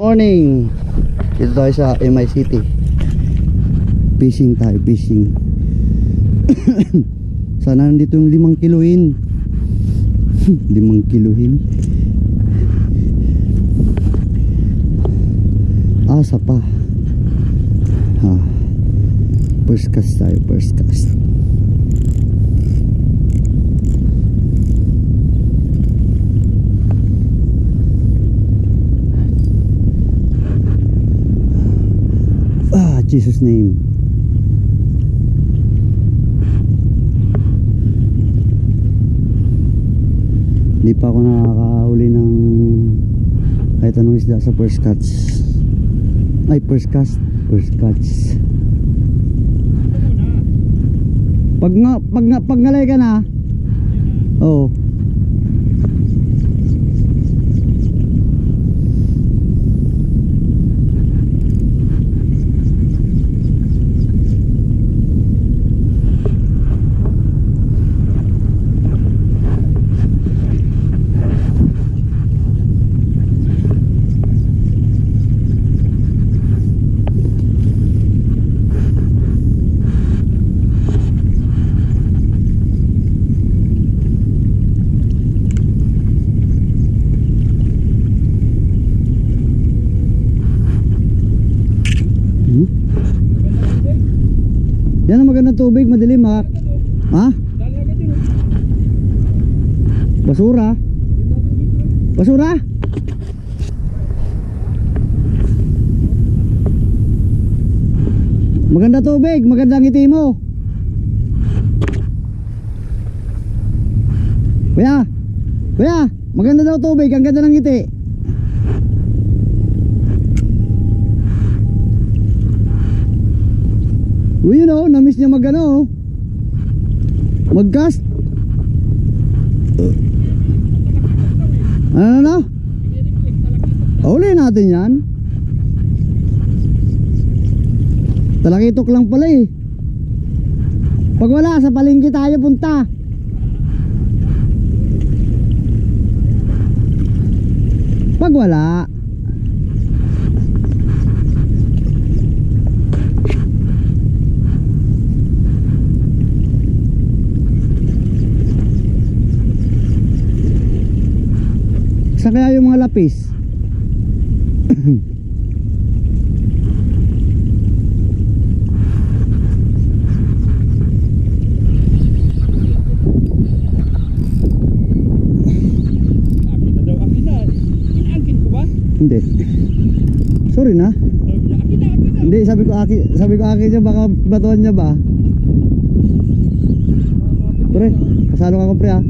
Morning. Dito tayo sa MI City. Fishing tayo, fishing. Sana nandito yung 5 kiluhin. 5 kiluhin. Asa pa. First cast tayo, first cast. Jesus name. Hindi pa ako nakakahuli ng kahit anong isda sa first catch. Ay, first cast, first catch. Pag ngalay ka na. Oo. Yan ang magandang tubig, madilim ha. Ha? Basura? Basura? Maganda tubig, magandang ngiti mo. Kuya, kuya, maganda daw tubig, ang ganda ng ngiti. Uy, you know, na-miss niya mag-ano, mag-cast. Ano? Uli natin yan. Talakitok lang pala eh. Pag wala, sa palengke tayo punta. Pag wala, saan kaya yung mga lapis? Hindi. Sorry na. Hindi, sabi ko aki niya, baka batuan niya ba? Pre, kasalo ka ko pre ha.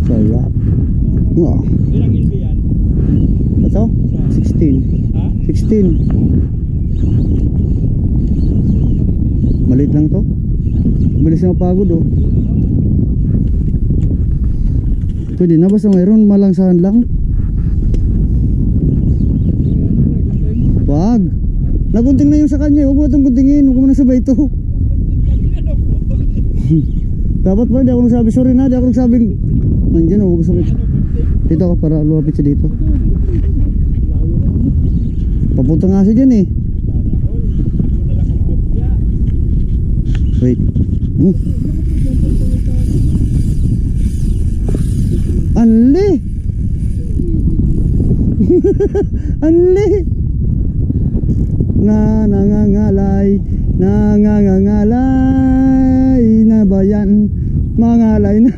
Sarap. Oh. Ilang ilbi yan? Ito? 16. Ha? 16. Maliit lang to. Bilis na mapagod oh. Pwede na basta mayroon malangsahan lang. Wag. Nagunting na yung sa kanya. Huwag mo itong guntingin. Huwag mo na sabay ito. Dapat ba? Di ako nagsabi. Sorry na. Di ako nagsabing nandiyan o. Huwag sabi. Dito ako para lumapit siya dito. Papunta nga siya dyan eh. Wait. Anli. Anli. Nangangalay na bayan, mangalay na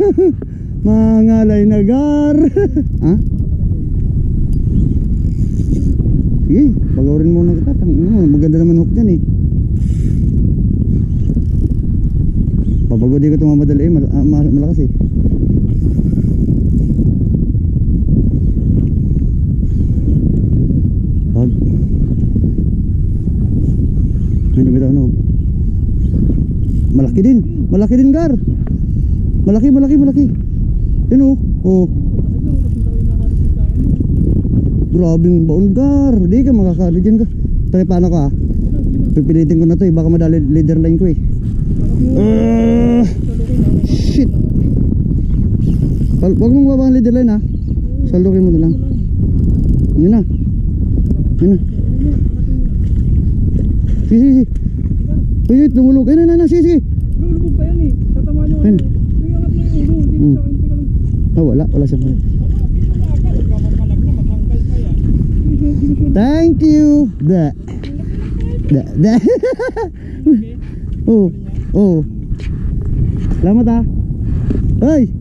mangalay na gar. Ha? Sige, pagawin muna kita. Maganda naman hook dyan eh. Papagod ko ito mamadali eh, malakas eh. Ano? Malaki din gar. Malaki. Ano? Oh. Grabing baon gar. Hindi ka makakano dyan ka. Try paano ka? Pipilitin ko na to eh. Baka madali leader line ko eh. Shit. Wag mong babang leader line ha. Saldukin mo na lang. Yun na. Yun na. Sige, sige, sige. Uy, tumulog. Ayun na, sige, sige. Lulubog pa yan eh. Tatama nyo. Ayun. Hindi angat mo yung ulo. Hindi sa akin. Tika lang. Ah, wala siyang huli. Thank you. Da. Oh, oh. Salamat ah. Hey.